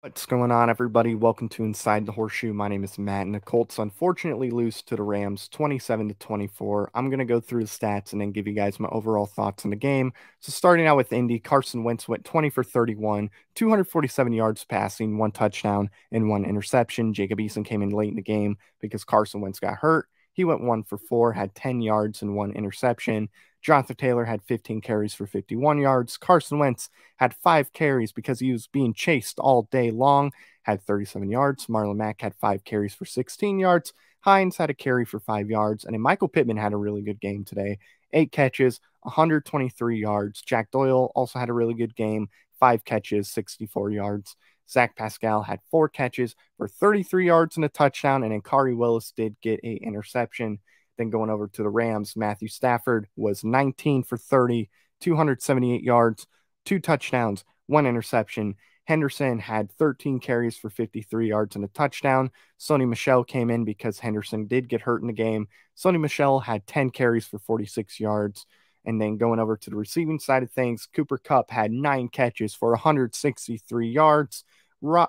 What's going on, everybody? Welcome to Inside the Horseshoe. My name is Matt, and the Colts unfortunately lose to the Rams 27-24. I'm going to go through the stats and then give you guys my overall thoughts on the game. So, starting out with Indy, Carson Wentz went 20 for 31, 247 yards passing, one touchdown, and one interception. Jacob Eason came in late in the game because Carson Wentz got hurt. He went 1 for 4, had 10 yards and one interception. Jonathan Taylor had 15 carries for 51 yards. Carson Wentz had 5 carries because he was being chased all day long, had 37 yards. Marlon Mack had 5 carries for 16 yards. Hines had a carry for 5 yards. And then Michael Pittman had a really good game today. 8 catches, 123 yards. Jack Doyle also had a really good game. 5 catches, 64 yards. Zach Pascal had 4 catches for 33 yards and a touchdown. And then Kari Willis did get an interception. Then going over to the Rams, Matthew Stafford was 19 for 30, 278 yards, 2 touchdowns, 1 interception. Henderson had 13 carries for 53 yards and a touchdown. Sony Michel came in because Henderson did get hurt in the game. Sony Michel had 10 carries for 46 yards. And then going over to the receiving side of things, Cooper Kupp had 9 catches for 163 yards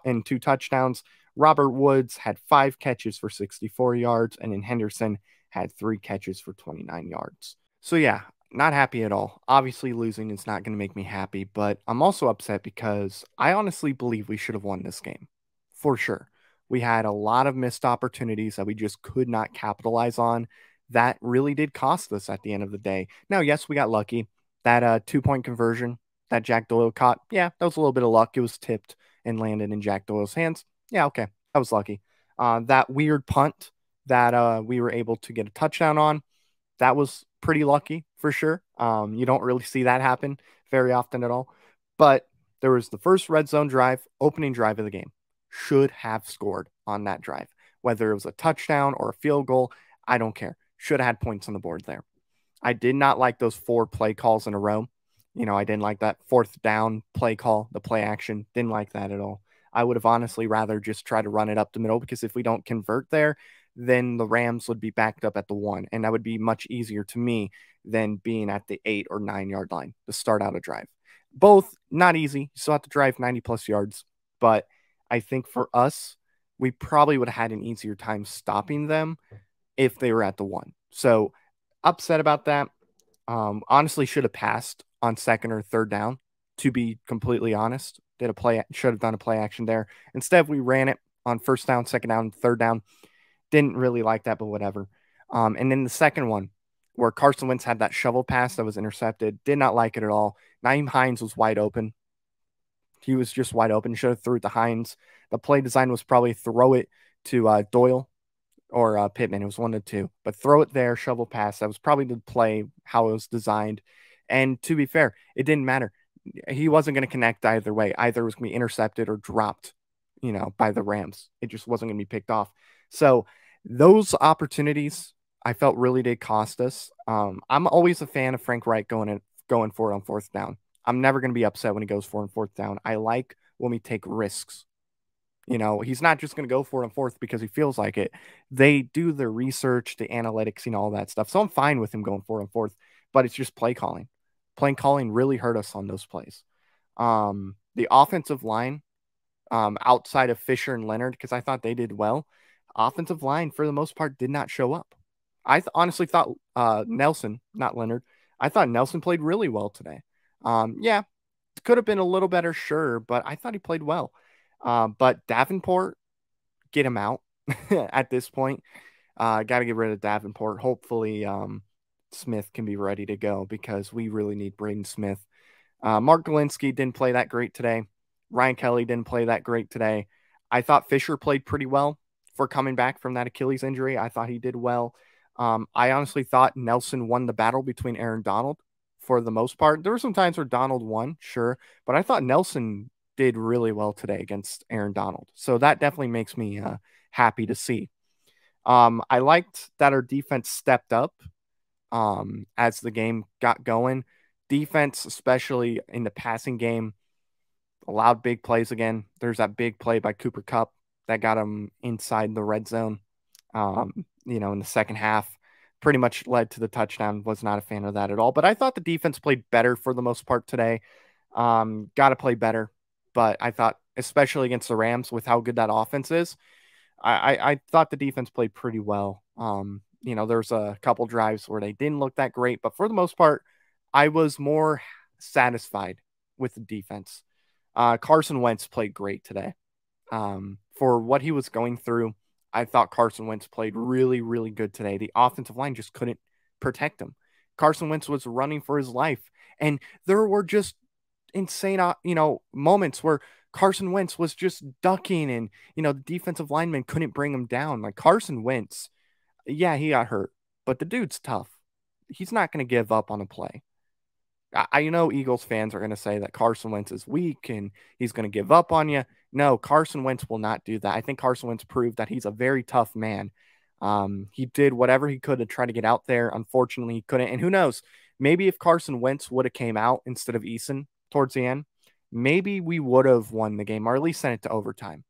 and 2 touchdowns. Robert Woods had 5 catches for 64 yards. And then Henderson had 3 catches for 29 yards. So, yeah, not happy at all. Obviously, losing is not going to make me happy, but I'm also upset because I honestly believe we should have won this game. For sure. We had a lot of missed opportunities that we just could not capitalize on. That really did cost us at the end of the day. Now, yes, we got lucky. That 2-point conversion that Jack Doyle caught, yeah, that was a little bit of luck. It was tipped and landed in Jack Doyle's hands. Yeah, okay, that was lucky. That weird punt that we were able to get a touchdown on, that was pretty lucky for sure. You don't really see that happen very often at all. But there was the first red zone drive, opening drive of the game. Should have scored on that drive. Whether it was a touchdown or a field goal, I don't care. Should have had points on the board there. I did not like those 4 play calls in a row. I didn't like that fourth down play call, the play action. Didn't like that at all. I would have honestly rather just try to run it up the middle because if we don't convert there, then the Rams would be backed up at the 1. And that would be much easier to me than being at the 8 or 9 yard line to start out a drive. Both not easy. You still have to drive 90 plus yards. But I think for us, we probably would have had an easier time stopping them if they were at the 1. So upset about that. Honestly, should have passed on second or third down, to be completely honest. Should have done a play action there. Instead, we ran it on first down, second down, third down. Didn't really like that, but whatever. And then the second one, where Carson Wentz had that shovel pass that was intercepted, did not like it at all. Nyheim Hines was wide open. He was just wide open. Should have threw it to Hines. The play design was probably throw it to Doyle or Pittman. It was 1 of 2. But throw it there, shovel pass. That was probably the play, how it was designed. And to be fair, it didn't matter. He wasn't going to connect either way. Either it was going to be intercepted or dropped, by the Rams. It just wasn't going to be picked off. So those opportunities I felt really did cost us. I'm always a fan of Frank Reich going for it on fourth down. I'm never going to be upset when he goes for it on fourth down. I like when we take risks. He's not just going to go for it on fourth because he feels like it. They do the research, the analytics, all that stuff. So I'm fine with him going for it on fourth, but it's just play calling. Play calling really hurt us on those plays. The offensive line, outside of Fisher and Leonard, because I thought they did well, offensive line for the most part did not show up. I honestly thought Nelson, not Leonard, I thought Nelson played really well today. Yeah, could have been a little better, sure, but I thought he played well. But Davenport, get him out at this point. Got to get rid of Davenport. Hopefully, Smith can be ready to go because we really need Braden Smith. Mark Galinsky didn't play that great today. Ryan Kelly didn't play that great today. I thought Fisher played pretty well for coming back from that Achilles injury. I thought he did well. I honestly thought Nelson won the battle between Aaron Donald for the most part. There were some times where Donald won, sure, but I thought Nelson did really well today against Aaron Donald. So that definitely makes me happy to see. I liked that our defense stepped up as the game got going. Defense, especially in the passing game, allowed big plays again. There's that big play by Cooper Kupp that got him inside the red zone, in the second half. Pretty much led to the touchdown. Was not a fan of that at all. But I thought the defense played better for the most part today. Got to play better. But I thought especially against the Rams with how good that offense is. I thought the defense played pretty well. There's a couple drives where they didn't look that great, but for the most part, I was more satisfied with the defense. Carson Wentz played great today. For what he was going through, I thought Carson Wentz played really, really good today. The offensive line just couldn't protect him. Carson Wentz was running for his life, and there were just insane, moments where Carson Wentz was just ducking, and the defensive lineman couldn't bring him down. Like Carson Wentz, yeah, he got hurt, but the dude's tough. He's not going to give up on a play. I know Eagles fans are going to say that Carson Wentz is weak and he's going to give up on you. No, Carson Wentz will not do that. I think Carson Wentz proved that he's a very tough man. He did whatever he could to try to get out there. Unfortunately, he couldn't. And who knows? Maybe if Carson Wentz would have came out instead of Eason towards the end, maybe we would have won the game or at least sent it to overtime.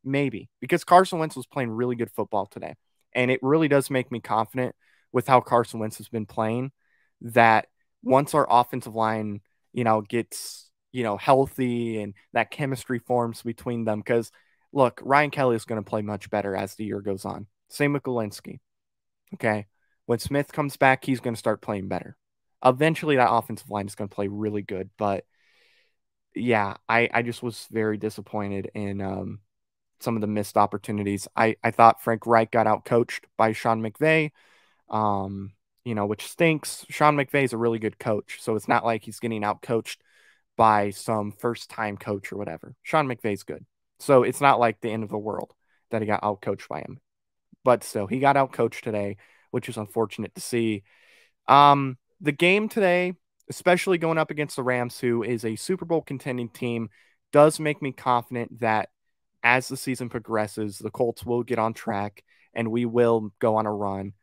Maybe because Carson Wentz was playing really good football today. And it really does make me confident with how Carson Wentz has been playing that once our offensive line, gets, healthy and that chemistry forms between them. Because look, Ryan Kelly is going to play much better as the year goes on. Same with Galinsky. Okay. When Smith comes back, he's going to start playing better. Eventually, that offensive line is going to play really good. But yeah, I just was very disappointed in some of the missed opportunities. I thought Frank Reich got out coached by Sean McVay. Which stinks. Sean McVay is a really good coach, so it's not like he's getting out coached by some first time coach or whatever. Sean McVay's good, so it's not like the end of the world that he got out coached by him. But still, he got out coached today, which is unfortunate to see. The game today, especially going up against the Rams, who is a Super Bowl contending team, does make me confident that as the season progresses, the Colts will get on track and we will go on a run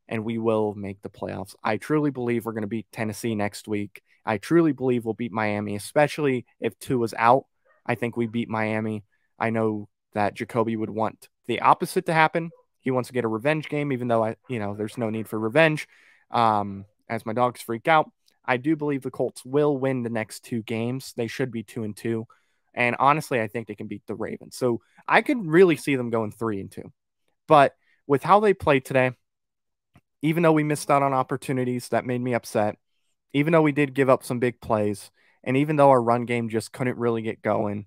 and we will make the playoffs. I truly believe we're going to beat Tennessee next week. I truly believe we'll beat Miami, especially if Tua is out. I think we beat Miami. I know that Jacoby would want the opposite to happen. He wants to get a revenge game, even though there's no need for revenge. As my dogs freak out, I do believe the Colts will win the next two games. They should be 2-2. And honestly, I think they can beat the Ravens. So I could really see them going 3-2. But with how they played today, even though we missed out on opportunities, that made me upset. Even though we did give up some big plays, and even though our run game just couldn't really get going,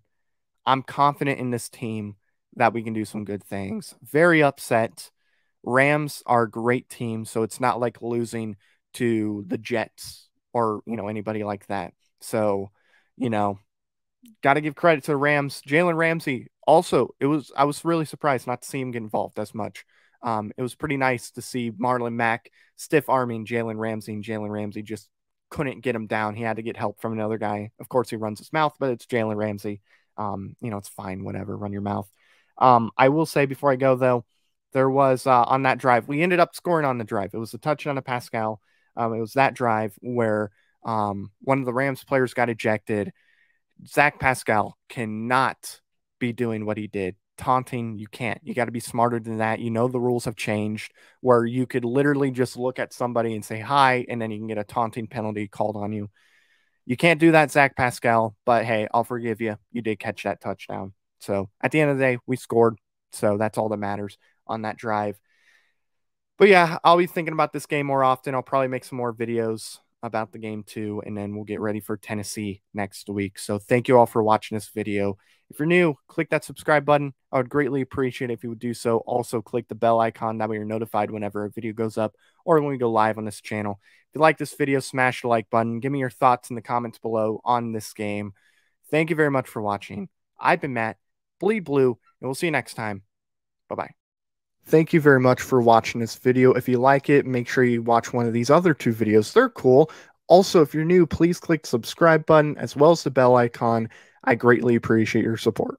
I'm confident in this team that we can do some good things. Very upset. Rams are a great team, so it's not like losing to the Jets or, anybody like that. So, got to give credit to the Rams. Jalen Ramsey also, I was really surprised not to see him get involved as much. It was pretty nice to see Marlon Mack stiff arming Jalen Ramsey, and Jalen Ramsey just couldn't get him down. He had to get help from another guy. Of course, he runs his mouth, but it's Jalen Ramsey. It's fine, whatever, run your mouth. I will say before I go, though, there was on that drive, we ended up scoring on the drive. It was a touchdown to Pascal. It was that drive where one of the Rams players got ejected. Zach Pascal cannot be doing what he did. Taunting, you can't. You got to be smarter than that. The rules have changed where you could literally just look at somebody and say hi, and then you can get a taunting penalty called on you. You can't do that, Zach Pascal, but hey, I'll forgive you. You did catch that touchdown. So at the end of the day, we scored. So that's all that matters on that drive. But yeah, I'll be thinking about this game more often. I'll probably make some more videos about the game too, and then we'll get ready for Tennessee next week. So thank you all for watching this video. If you're new, click that subscribe button. I would greatly appreciate it if you would do so. Also, click the bell icon. That way you're notified whenever a video goes up or when we go live on this channel. If you like this video, smash the like button. Give me your thoughts in the comments below on this game. Thank you very much for watching. I've been Matt, Bleed Blue, and we'll see you next time. Bye-bye. Thank you very much for watching this video. If you like it, make sure you watch one of these other two videos. They're cool. Also, if you're new, please click the subscribe button as well as the bell icon. I greatly appreciate your support.